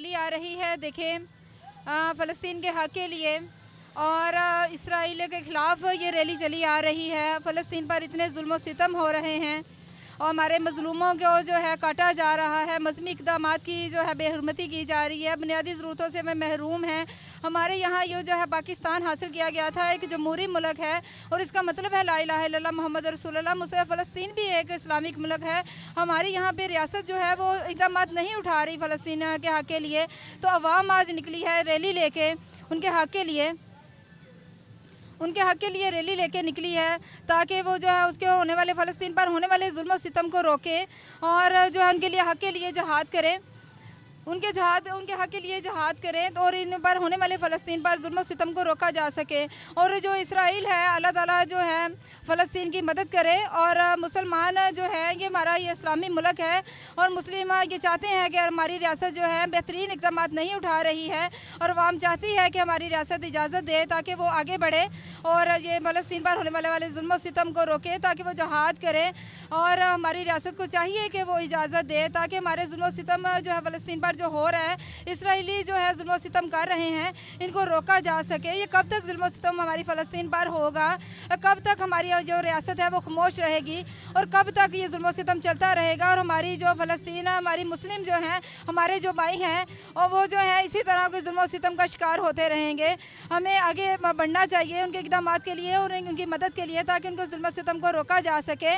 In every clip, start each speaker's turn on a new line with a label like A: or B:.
A: Rally آ رہی ہے دیکھیں فلسطین کے حق کے لیے، اور اسرائیل کے خلاف یہ ریلی چلی آ رہی ہے۔ فلسطین پر اتنے ظلم و ستم ہو رہے ہیں اور ہمارے مظلوموں کو جو ہے کاٹا جا رہا ہے، مذہبی اقدامات کی جو ہے بے حرمتی کی جا رہی ہے، بنیادی ضرورتوں سے میں محروم ہیں۔ ہمارے یہاں یہ جو ہے پاکستان حاصل کیا گیا تھا، ایک جمہوری ملک ہے، اور اس کا مطلب ہے لا الہ الا اللہ محمد رسول اللہ۔ فلسطین بھی ایک اسلامک ملک ہے، ہماری یہاں پہ ریاست جو ہے وہ اقدامات نہیں اٹھا رہی فلسطین کے حق کے لیے، تو عوام آج نکلی ہے ریلی لے کے ان کے حق کے لیے ریلی لے کے نکلی ہے، تاکہ وہ جو ہے اس کے ہونے والے فلسطین پر ہونے والے ظلم و ستم کو روکے، اور جو ہے ان کے لیے حق کے لیے جہاد کریں، ان کے حق کے لیے جہاد کریں، اور ان پر ہونے والے فلسطین پر ظلم و ستم کو روکا جا سکے۔ اور جو اسرائیل ہے، اللہ تعالیٰ جو ہے فلسطین کی مدد کرے، اور مسلمان جو ہے یہ ہمارا یہ اسلامی ملک ہے، اور مسلم یہ چاہتے ہیں کہ ہماری ریاست جو ہے بہترین اقدامات نہیں اٹھا رہی ہے، اور عوام چاہتی ہے کہ ہماری ریاست اجازت دے تاکہ وہ آگے بڑھے اور یہ فلسطین پر ہونے والے ظلم و ستم کو روکے، تاکہ وہ جہاد کرے، اور ہماری ریاست کو چاہیے کہ وہ اجازت دے تاکہ ہمارے ظلم و ستم جو ہے فلسطین پر جو ہو رہا ہے، اسرائیلی جو ہے ظلم و ستم کر رہے ہیں، ان کو روکا جا سکے۔ یہ کب تک ظلم و ستم ہماری فلسطین پر ہوگا؟ کب تک ہماری جو ریاست ہے وہ خاموش رہے گی؟ اور کب تک یہ ظلم و ستم چلتا رہے گا؟ اور ہماری جو فلسطین، ہماری مسلم جو ہیں، ہمارے جو بھائی ہیں، اور وہ جو ہے اسی طرح کے ظلم و ستم کا شکار ہوتے رہیں گے۔ ہمیں آگے بڑھنا چاہیے ان کے اقدامات کے لیے اور ان کی مدد کے لیے، تاکہ ان کو ظلم و ستم کو روکا جا سکے۔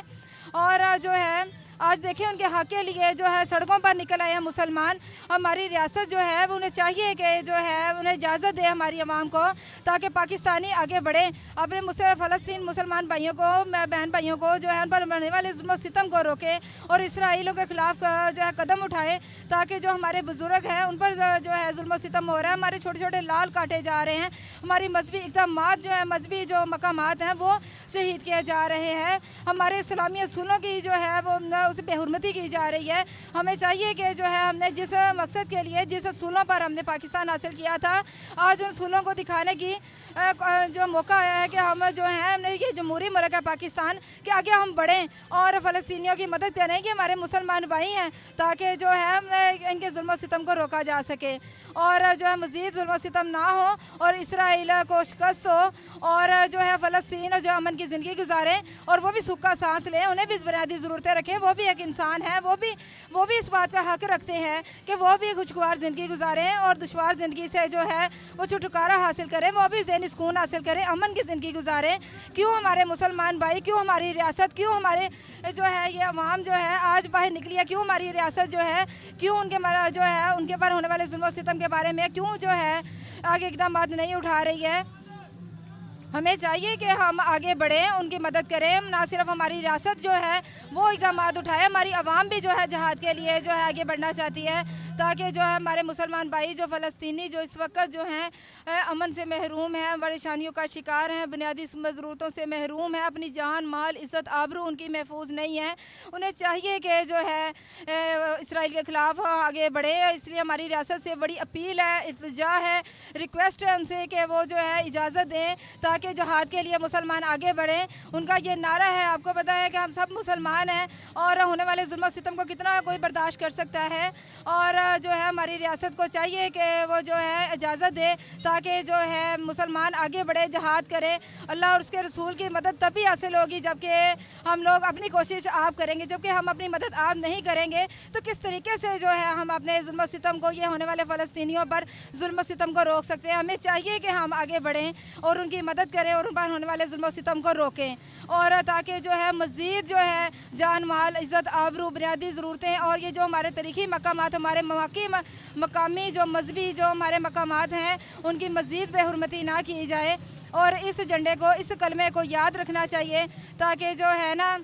A: اور جو ہے آج دیکھیں ان کے حق کے لیے جو ہے سڑکوں پر نکل آئے ہیں مسلمان۔ ہماری ریاست جو ہے وہ انہیں چاہیے کہ جو ہے انہیں اجازت دے ہماری عوام کو، تاکہ پاکستانی آگے بڑھے، اپنے فلسطین مسلمان بھائیوں کو، بہن بھائیوں کو جو ہے ان پر بڑھنے والے ظلم و ستم کو روکے، اور اسرائیلوں کے خلاف جو ہے قدم اٹھائے، تاکہ جو ہمارے بزرگ ہیں ان پر جو ہے ظلم و ستم ہو رہا ہے، ہمارے چھوٹے چھوٹے لال کاٹے جا رہے ہیں، ہماری مذہبی اقدامات جو ہے مذہبی جو مقامات ہیں وہ شہید کیے جا رہے ہیں، ہمارے اسلامی اصولوں کی جو ہے وہ اسے بے حرمتی کی جا رہی ہے۔ ہمیں چاہیے کہ جو ہے ہم نے جس مقصد کے لیے، جس اصولوں پر ہم نے پاکستان حاصل کیا تھا، آج ان اصولوں کو دکھانے کی جو موقع آیا ہے کہ ہم جو ہیں ہم نے یہ جمہوری ملک ہے پاکستان، کہ آگے ہم بڑھیں اور فلسطینیوں کی مدد کریں کہ ہمارے مسلمان بھائی ہیں، تاکہ جو ہے ان کے ظلم و ستم کو روکا جا سکے، اور جو ہے مزید ظلم و ستم نہ ہو، اور اسرائیل کو شکست ہو، اور جو ہے فلسطین جو امن کی زندگی گزاریں، اور وہ بھی سکھ کا سانس لیں، انہیں بھی بنیادی ضرورتیں رکھیں، وہ بھی ایک انسان ہے، وہ بھی اس بات کا حق رکھتے ہیں کہ وہ بھی خوشگوار زندگی گزاریں، اور دشوار زندگی سے جو ہے وہ چھٹکارا حاصل کریں، وہ بھی ذہنی سکون حاصل کریں، امن کی زندگی گزاریں۔ کیوں ہمارے مسلمان بھائی، کیوں ہماری ریاست، کیوں ہمارے جو ہے یہ عوام جو ہے آج باہر نکلی ہے، کیوں ہماری ریاست جو ہے، کیوں ان کے جو ہے ان کے پر ہونے والے ظلم و ستم کے بارے میں کیوں جو ہے آگے اقدامات نہیں اٹھا رہی ہے؟ ہمیں چاہیے کہ ہم آگے بڑھیں، ان کی مدد کریں، نہ صرف ہماری ریاست جو ہے وہ اقدامات اٹھائے، ہماری عوام بھی جو ہے جہاد کے لیے جو ہے آگے بڑھنا چاہتی ہے، تاکہ جو ہے ہمارے مسلمان بھائی جو فلسطینی جو اس وقت جو ہیں امن سے محروم ہیں، پریشانیوں کا شکار ہیں، بنیادی ضرورتوں سے محروم ہیں، اپنی جان مال عزت آبرو ان کی محفوظ نہیں ہے، انہیں چاہیے کہ جو ہے اسرائیل کے خلاف آگے بڑھے۔ اس لیے ہماری ریاست سے بڑی اپیل ہے، التجا ہے، ریکویسٹ ہے ان سے کہ وہ جو ہے اجازت دیں تاکہ جہاد کے لیے مسلمان آگے بڑھیں۔ ان کا یہ نعرہ ہے، آپ کو پتہ ہے کہ ہم سب مسلمان ہیں، اور ہونے والے ظلم و ستم کو کتنا کوئی برداشت کر سکتا ہے، اور جو ہے ہماری ریاست کو چاہیے کہ وہ جو ہے اجازت دے تاکہ جو ہے مسلمان آگے بڑھے، جہاد کرے۔ اللہ اور اس کے رسول کی مدد تبھی حاصل ہوگی جبکہ ہم لوگ اپنی کوشش آپ کریں گے، جبکہ ہم اپنی مدد آپ نہیں کریں گے تو کس طریقے سے جو ہے ہم اپنے ظلم و ستم کو، یہ ہونے والے فلسطینیوں پر ظلم و ستم کو روک سکتے ہیں؟ ہمیں چاہیے کہ ہم آگے بڑھیں اور ان کی مدد کریں اور ان پر ہونے والے ظلم و ستم کو روکیں، اور تاکہ جو ہے مزید جو ہے جان مال عزت آبرو بنیادی ضرورتیں اور یہ جو ہمارے تاریخی مقامات، ہمارے مقامی جو مذہبی جو ہمارے مقامات ہیں ان کی مزید بے حرمتی نہ کی جائے، اور اس جھنڈے کو، اس کلمے کو یاد رکھنا چاہیے، تاکہ جو ہے نا